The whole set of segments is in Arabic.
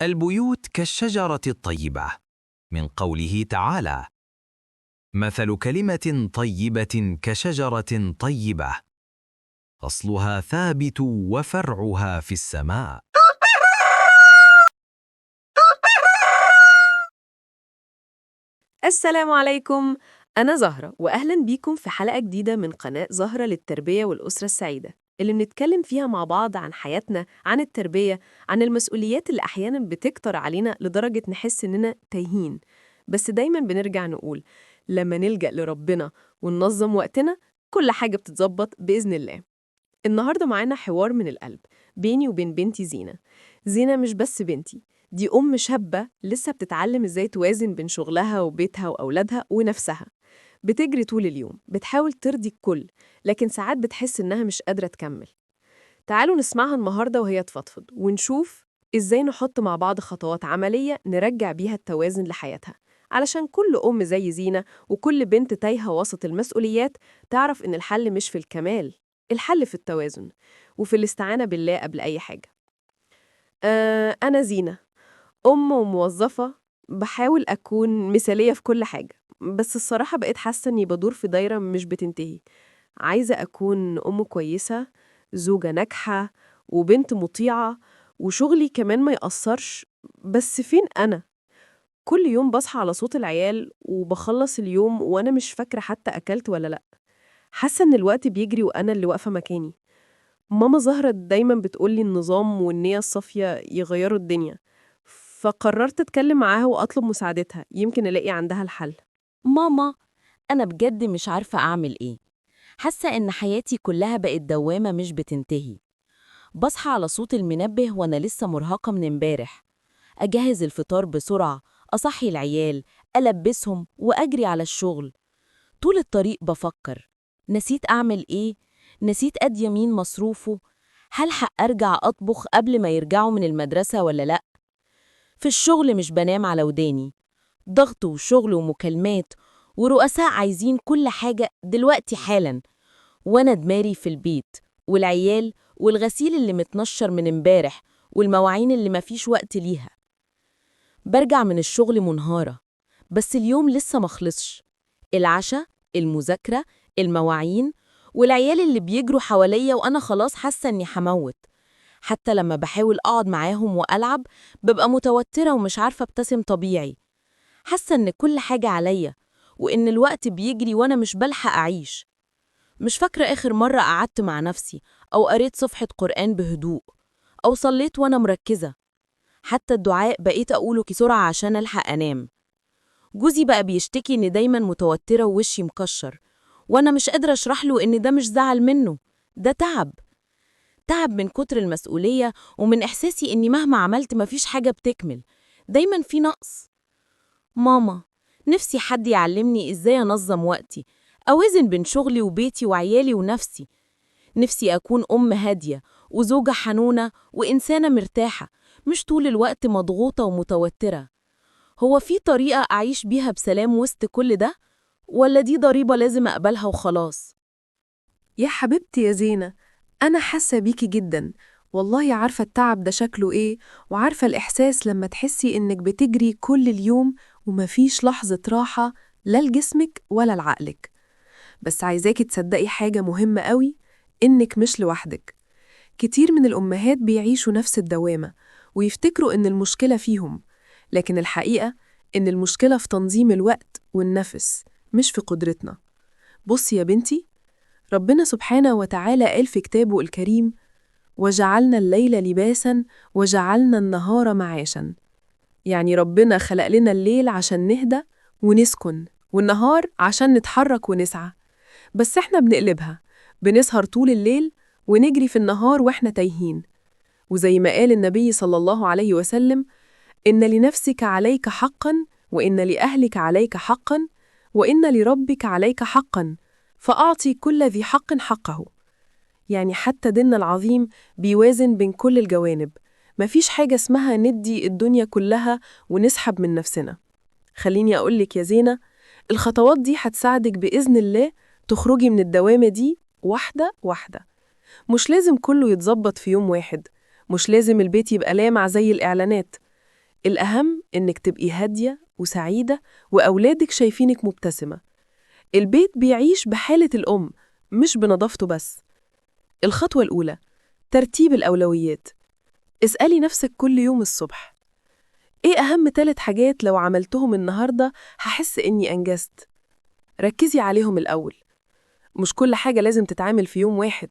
البيوت كالشجرة الطيبة، من قوله تعالى: مثل كلمة طيبة كشجرة طيبة، أصلها ثابت وفرعها في السماء. السلام عليكم. أنا زهرة وأهلا بيكم في حلقة جديدة من قناة زهرة للتربية والأسرة السعيدة، اللي بنتكلم فيها مع بعض عن حياتنا، عن التربية، عن المسؤوليات اللي أحيانا بتكتر علينا لدرجة نحس إننا تايهين. بس دايما بنرجع نقول لما نلجأ لربنا وننظم وقتنا كل حاجة بتتظبط بإذن الله. النهاردة معانا حوار من القلب بيني وبين بنتي زينة. زينة مش بس بنتي، دي أم شابة لسه بتتعلم إزاي توازن بين شغلها وبيتها وأولادها ونفسها. بتجري طول اليوم، بتحاول ترضي الكل، لكن ساعات بتحس إنها مش قادرة تكمل. تعالوا نسمعها النهاردة وهي تفضفض ونشوف إزاي نحط مع بعض خطوات عملية نرجع بيها التوازن لحياتها، علشان كل أم زي زينة وكل بنت تايهة وسط المسؤوليات تعرف إن الحل مش في الكمال، الحل في التوازن وفي الاستعانة بالله قبل أي حاجة. أنا زينة، أم وموظفة، بحاول أكون مثالية في كل حاجة، بس الصراحة بقيت حاسة إني بدور في دايرة مش بتنتهي. عايزة أكون أم كويسة، زوجة ناجحة، وبنت مطيعة، وشغلي كمان ما يأثرش. بس فين أنا؟ كل يوم بصحى على صوت العيال وبخلص اليوم وأنا مش فاكرة حتى أكلت ولا لأ. حاسة إن الوقت بيجري وأنا اللي واقفة مكاني. ماما زهرة دايما بتقولي النظام والنية الصافية يغيروا الدنيا، فقررت أتكلم معاها وأطلب مساعدتها، يمكن ألاقي عندها الحل. ماما، أنا بجد مش عارفة أعمل إيه. حاسة إن حياتي كلها بقت دوامة مش بتنتهي. بصحى على صوت المنبه وأنا لسه مرهقة من امبارح. أجهز الفطار بسرعة، أصحي العيال، ألبسهم وأجري على الشغل. طول الطريق بفكر، نسيت أعمل إيه؟ نسيت أدي مين مصروفه؟ هلحق أرجع أطبخ قبل ما يرجعوا من المدرسة ولا لأ؟ في الشغل مش بنام على وداني، ضغط وشغل ومكالمات، ورؤساء عايزين كل حاجة دلوقتي حالاً، وأنا دماغي في البيت والعيال والغسيل اللي متنشر من امبارح والمواعين اللي مفيش وقت ليها. برجع من الشغل منهارة، بس اليوم لسه مخلصش. العشاء، المذاكرة، المواعين، والعيال اللي بيجروا حواليا وأنا خلاص حاسة إني هموت. حتى لما بحاول أقعد معاهم وألعب ببقى متوترة ومش عارفة ابتسم طبيعي. حاسة إن كل حاجة عليا، وإن الوقت بيجري وأنا مش بلحق أعيش. مش فاكرة آخر مرة قعدت مع نفسي أو قريت صفحة قرآن بهدوء أو صليت وأنا مركزة. حتى الدعاء بقيت أقوله بسرعة عشان ألحق أنام. جوزي بقى بيشتكي إني دايما متوترة ووشي مكشر، وأنا مش قادرة أشرح له إن ده مش زعل منه، ده تعب. تعب من كتر المسؤولية ومن إحساسي إني مهما عملت مفيش حاجة بتكمل، دايما في نقص. ماما، نفسي حد يعلمني إزاي أنظم وقتي، أوازن بين شغلي وبيتي وعيالي ونفسي. نفسي أكون أم هادية وزوجة حنونة وإنسانة مرتاحة، مش طول الوقت مضغوطة ومتوترة. هو في طريقة أعيش بيها بسلام وسط كل ده؟ ولا دي ضريبة لازم أقبلها وخلاص؟ يا حبيبتي يا زينة، أنا حاسة بيكي جدا. والله عارفة التعب ده شكله إيه، وعارفة الإحساس لما تحسي إنك بتجري كل اليوم ومفيش لحظة راحة، لا لجسمك ولا لعقلك. بس عايزاكي تصدقي حاجة مهمة قوي، إنك مش لوحدك. كتير من الأمهات بيعيشوا نفس الدوامة ويفتكروا إن المشكلة فيهم، لكن الحقيقة إن المشكلة في تنظيم الوقت والنفس، مش في قدرتنا. بصي يا بنتي، ربنا سبحانه وتعالى قال في كتابه الكريم: وجعلنا الليل لباسا وجعلنا النهار معاشا. يعني ربنا خلق لنا الليل عشان نهدى ونسكن، والنهار عشان نتحرك ونسعى. بس احنا بنقلبها، بنسهر طول الليل ونجري في النهار واحنا تايهين. وزي ما قال النبي صلى الله عليه وسلم: إن لنفسك عليك حقا، وإن لأهلك عليك حقا، وإن لربك عليك حقا، فأعطي كل ذي حق حقه. يعني حتى ديننا العظيم بيوازن بين كل الجوانب. مفيش حاجة اسمها ندي الدنيا كلها ونسحب من نفسنا. خليني أقولك يا زينة، الخطوات دي هتساعدك بإذن الله تخرجي من الدوامة دي واحدة واحدة. مش لازم كله يتظبط في يوم واحد، مش لازم البيت يبقى لامع زي الإعلانات. الأهم إنك تبقي هادية وسعيدة وأولادك شايفينك مبتسمة. البيت بيعيش بحالة الأم مش بنظافته بس. الخطوة الأولى: ترتيب الأولويات. اسألي نفسك كل يوم الصبح: إيه أهم 3 حاجات لو عملتهم النهاردة هحس إني أنجزت؟ ركزي عليهم الأول. مش كل حاجة لازم تتعامل في يوم واحد.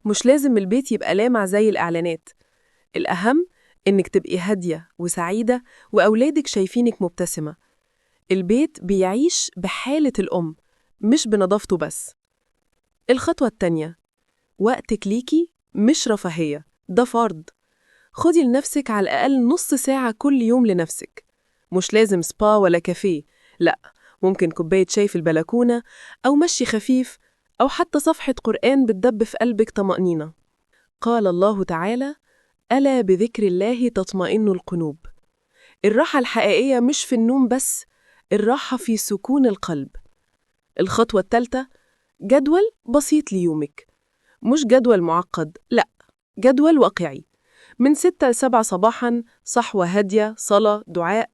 مش لازم البيت يبقى لامع زي الإعلانات. الأهم إنك تبقي هادية وسعيدة وأولادك شايفينك مبتسمة. البيت بيعيش بحالة الأم مش بنظافته بس. الخطوة التانية: وقتك ليكي مش رفاهية، ده فرض. خدي لنفسك على الأقل نص ساعة كل يوم لنفسك. مش لازم سبا ولا كافيه، لأ، ممكن كوباية شاي في البلكونة، أو مشي خفيف، أو حتى صفحة قرآن بتدب في قلبك طمأنينة. قال الله تعالى: ألا بذكر الله تطمئن القلوب. الراحة الحقيقية مش في النوم بس، الراحة في سكون القلب. الخطوة الثالثة: جدول بسيط ليومك. مش جدول معقد، لأ، جدول واقعي. من 6 ل7 صباحاً صحوة هادية، صلاة، دعاء،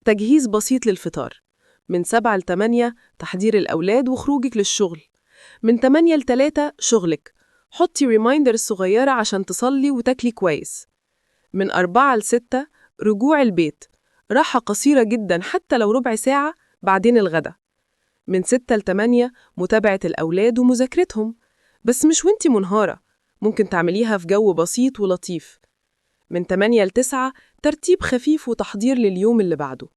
تجهيز بسيط للفطار. من 7 ل8 تحضير الأولاد وخروجك للشغل. من 8 ل3 شغلك، حطي ريمايندر صغيرة عشان تصلي وتاكلي كويس. من 4 ل6 رجوع البيت، راحة قصيرة جداً حتى لو ربع ساعة بعدين الغدا. من 6 ل8 متابعة الأولاد ومذاكرتهم، بس مش وانتي منهارة، ممكن تعمليها في جو بسيط ولطيف. من 8 ل9 ترتيب خفيف وتحضير لليوم اللي بعده.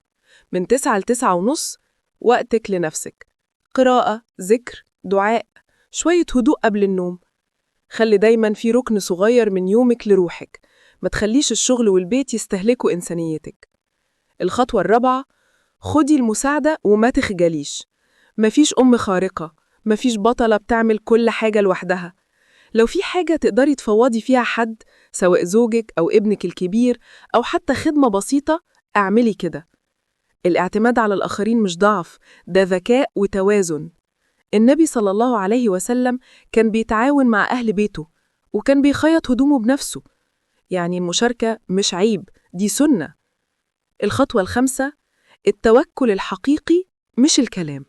من 9 ل9:30 وقتك لنفسك، قراءة، ذكر، دعاء، شوية هدوء قبل النوم. خلي دايماً في ركن صغير من يومك لروحك، ما تخليش الشغل والبيت يستهلكوا إنسانيتك. الخطوة الرابعة: خدي المساعدة وما تخجليش. مفيش أم خارقة، مفيش بطلة بتعمل كل حاجة لوحدها. لو في حاجة تقدري تفوضي فيها حد، سواء زوجك أو ابنك الكبير أو حتى خدمة بسيطة، اعملي كده. الاعتماد على الآخرين مش ضعف، ده ذكاء وتوازن. النبي صلى الله عليه وسلم كان بيتعاون مع أهل بيته، وكان بيخيط هدومه بنفسه. يعني المشاركة مش عيب، دي سنة. الخطوة الخامسة: التوكل الحقيقي مش الكلام.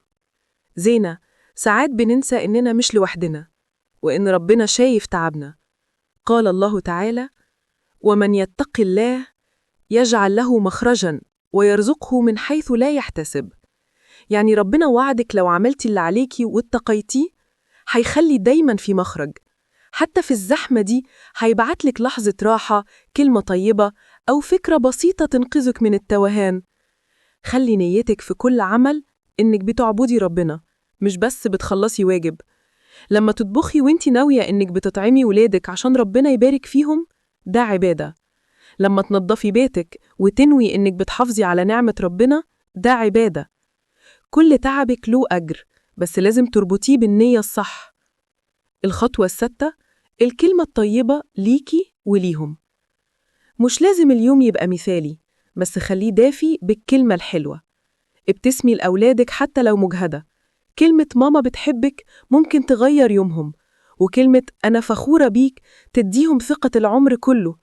زينة، ساعات بننسى إننا مش لوحدنا، وإن ربنا شايف تعبنا. قال الله تعالى: ومن يتق الله يجعل له مخرجاً ويرزقه من حيث لا يحتسب. يعني ربنا وعدك لو عملتي اللي عليكي واتقيتيه، هيخلي دايماً في مخرج. حتى في الزحمة دي هيبعتلك لحظة راحة، كلمة طيبة، أو فكرة بسيطة تنقذك من التوهان. خلي نيتك في كل عمل إنك بتعبدي ربنا، مش بس بتخلصي واجب. لما تطبخي وانتي ناوية إنك بتطعمي ولادك عشان ربنا يبارك فيهم، ده عبادة. لما تنظفي بيتك وتنوي إنك بتحافظي على نعمة ربنا، ده عبادة. كل تعبك له أجر، بس لازم تربطيه بالنية الصح. الخطوة السادسة: الكلمة الطيبة ليكي وليهم. مش لازم اليوم يبقى مثالي، بس خليه دافي بالكلمة الحلوة. ابتسمي لأولادك حتى لو مجهدة. كلمة ماما بتحبك ممكن تغير يومهم، وكلمة أنا فخورة بيك تديهم ثقة العمر كله.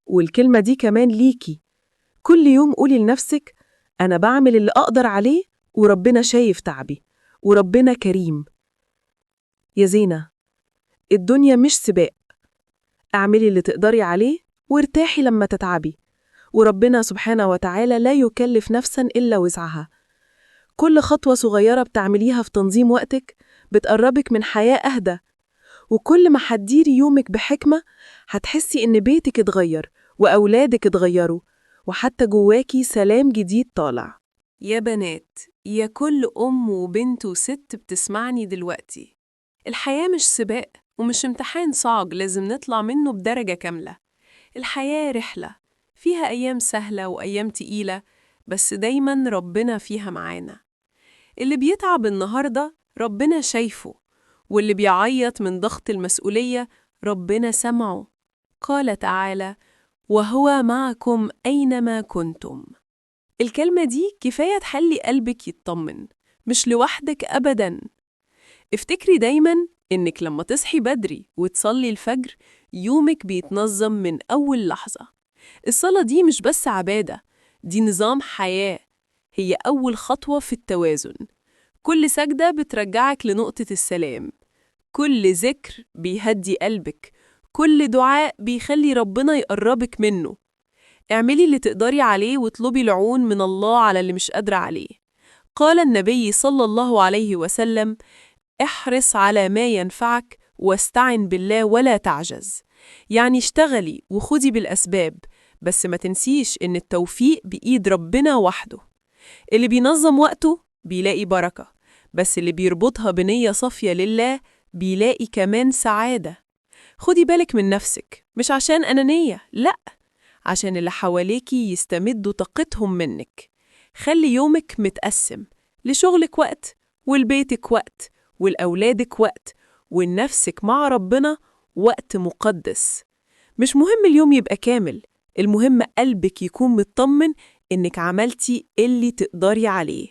والكلمة دي كمان ليكي، كل يوم قولي لنفسك: أنا بعمل اللي أقدر عليه، وربنا شايف تعبي، وربنا كريم. يا زينة، الدنيا مش سباق. اعملي اللي تقدري عليه وارتاحي لما تتعبي، وربنا سبحانه وتعالى لا يكلف نفساً إلا وسعها. كل خطوة صغيرة بتعمليها في تنظيم وقتك بتقربك من حياة أهدى، وكل ما هتديري يومك بحكمة هتحسي إن بيتك اتغير وأولادك اتغيروا، وحتى جواكي سلام جديد طالع. يا بنات، يا كل أم وبنت وست بتسمعني دلوقتي، الحياة مش سباق ومش امتحان صعب لازم نطلع منه بدرجة كاملة. الحياة رحلة فيها أيام سهلة وأيام تقيلة، بس دايماً ربنا فيها معانا. اللي بيتعب النهاردة ربنا شايفه، واللي بيعيط من ضغط المسؤولية ربنا سمعه. قال تعالى: وهو معكم أينما كنتم. الكلمة دي كفاية تخلي قلبك يطمن، مش لوحدك أبداً. افتكري دايماً إنك لما تصحي بدري وتصلي الفجر، يومك بيتنظم من أول لحظة. الصلاة دي مش بس عبادة، دي نظام حياة، هي أول خطوة في التوازن. كل سجدة بترجعك لنقطة السلام، كل ذكر بيهدي قلبك، كل دعاء بيخلي ربنا يقربك منه. اعملي اللي تقدري عليه واطلبي العون من الله على اللي مش قادرة عليه. قال النبي صلى الله عليه وسلم: احرص على ما ينفعك واستعن بالله ولا تعجز. يعني اشتغلي وخدي بالأسباب، بس ما تنسيش إن التوفيق بإيد ربنا وحده. اللي بينظم وقته بيلاقي بركة، بس اللي بيربطها بنية صافية لله بيلاقي كمان سعادة. خدي بالك من نفسك، مش عشان أنانية، لأ، عشان اللي حواليكي يستمدوا طاقتهم منك. خلي يومك متقسم، لشغلك وقت، ولبيتك وقت، ولأولادك وقت، ولنفسك مع ربنا وقت مقدس. مش مهم اليوم يبقى كامل، المهم قلبك يكون مطمن إنك عملتي اللي تقدري عليه.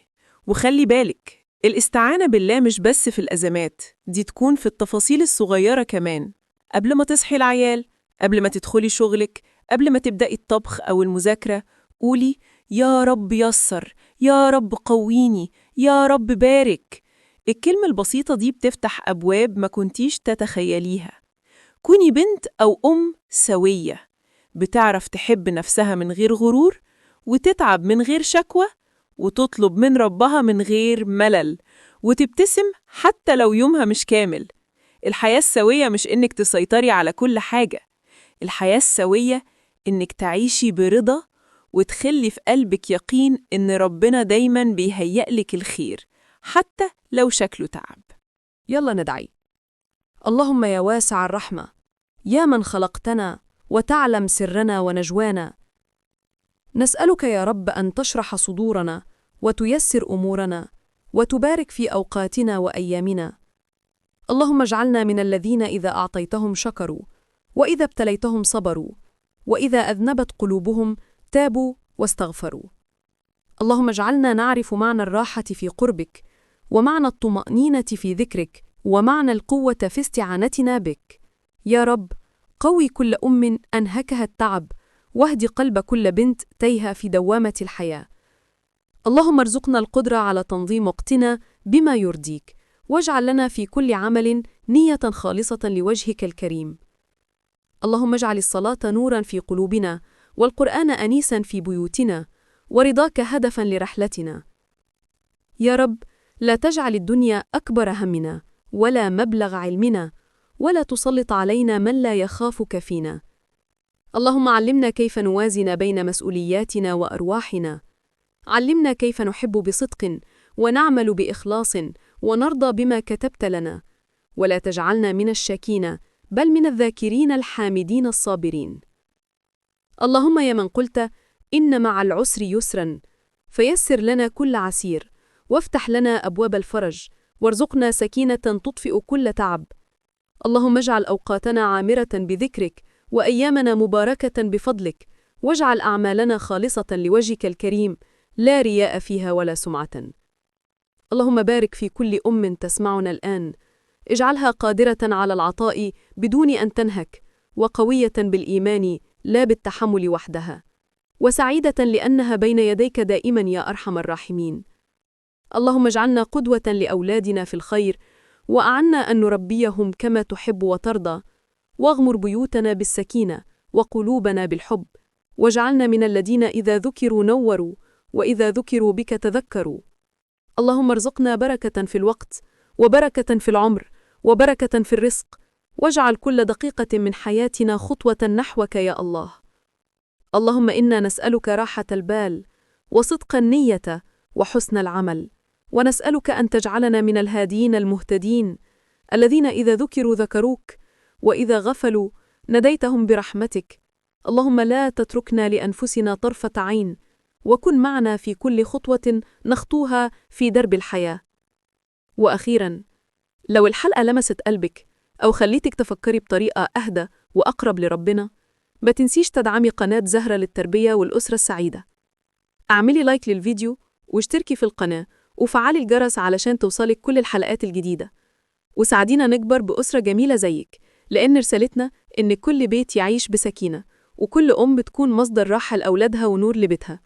وخلي بالك، الاستعانة بالله مش بس في الأزمات، دي تكون في التفاصيل الصغيرة كمان. قبل ما تصحي العيال، قبل ما تدخلي شغلك، قبل ما تبدأي الطبخ أو المذاكرة، قولي: يا رب يسر، يا رب قويني، يا رب بارك. الكلمة البسيطة دي بتفتح أبواب ما كنتيش تتخيليها. كوني بنت أو أم سوية، بتعرف تحب نفسها من غير غرور، وتتعب من غير شكوى، وتطلب من ربها من غير ملل، وتبتسم حتى لو يومها مش كامل. الحياة السوية مش إنك تسيطري على كل حاجة، الحياة السوية إنك تعيشي برضا وتخلي في قلبك يقين إن ربنا دايماً بيهيئلك الخير حتى لو شكله تعب. يلا ندعي. اللهم يا واسع الرحمة، يا من خلقتنا وتعلم سرنا ونجوانا، نسألك يا رب أن تشرح صدورنا وتيسر أمورنا وتبارك في أوقاتنا وأيامنا. اللهم اجعلنا من الذين إذا أعطيتهم شكروا، وإذا ابتليتهم صبروا، وإذا أذنبت قلوبهم تابوا واستغفروا. اللهم اجعلنا نعرف معنى الراحة في قربك، ومعنى الطمأنينة في ذكرك، ومعنى القوة في استعانتنا بك. يا رب، قوي كل أم أنهكها التعب، واهدي قلب كل بنت تايهة في دوامة الحياة. اللهم ارزقنا القدرة على تنظيم وقتنا بما يرضيك، واجعل لنا في كل عمل نية خالصة لوجهك الكريم. اللهم اجعل الصلاة نوراً في قلوبنا، والقرآن أنيساً في بيوتنا، ورضاك هدفاً لرحلتنا. يا رب، لا تجعل الدنيا أكبر همنا، ولا مبلغ علمنا، ولا تسلط علينا من لا يخافك فينا. اللهم علمنا كيف نوازن بين مسؤولياتنا وأرواحنا. علمنا كيف نحب بصدق، ونعمل بإخلاص، ونرضى بما كتبت لنا، ولا تجعلنا من الشاكين، بل من الذاكرين الحامدين الصابرين. اللهم يا من قلت: إن مع العسر يسرا، فيسر لنا كل عسير، وافتح لنا أبواب الفرج، وارزقنا سكينة تطفئ كل تعب. اللهم اجعل أوقاتنا عامرة بذكرك، وأيامنا مباركة بفضلك، واجعل أعمالنا خالصة لوجهك الكريم، لا رياء فيها ولا سمعة. اللهم بارك في كل أم تسمعنا الآن، اجعلها قادرة على العطاء بدون أن تنهك، وقوية بالإيمان لا بالتحمل وحدها، وسعيدة لأنها بين يديك دائما يا أرحم الراحمين. اللهم اجعلنا قدوة لأولادنا في الخير، وأعنا أن نربيهم كما تحب وترضى، واغمر بيوتنا بالسكينة وقلوبنا بالحب، واجعلنا من الذين إذا ذكروا نوروا، وإذا ذكروا بك تذكروا. اللهم ارزقنا بركة في الوقت، وبركة في العمر، وبركة في الرزق، واجعل كل دقيقة من حياتنا خطوة نحوك يا الله. اللهم إنا نسألك راحة البال، وصدق النية، وحسن العمل، ونسألك أن تجعلنا من الهادين المهتدين، الذين إذا ذكروا ذكروك، وإذا غفلوا نديتهم برحمتك. اللهم لا تتركنا لأنفسنا طرفة عين، وكن معنا في كل خطوة نخطوها في درب الحياة. وأخيراً، لو الحلقة لمست قلبك أو خليتك تفكري بطريقة أهدى وأقرب لربنا، ما تنسيش تدعمي قناة زهرة للتربية والأسرة السعيدة. اعملي لايك للفيديو، واشتركي في القناة، وفعلي الجرس علشان توصلك كل الحلقات الجديدة. وساعدينا نكبر بأسرة جميلة زيك، لأن رسالتنا إن كل بيت يعيش بسكينة، وكل أم بتكون مصدر راحة لأولادها ونور لبيتها.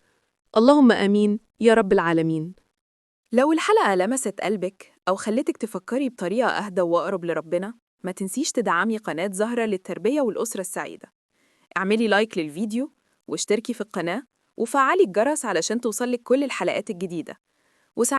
اللهم آمين يا رب العالمين. لو الحلقة لمست قلبك أو خلتك تفكري بطريقة أهدى وأقرب لربنا، ما تنسيش تدعمي قناة زهرة للتربية والأسرة السعيدة. اعملي لايك للفيديو واشتركي في القناة وفعلي الجرس علشان توصلك كل الحلقات الجديدة.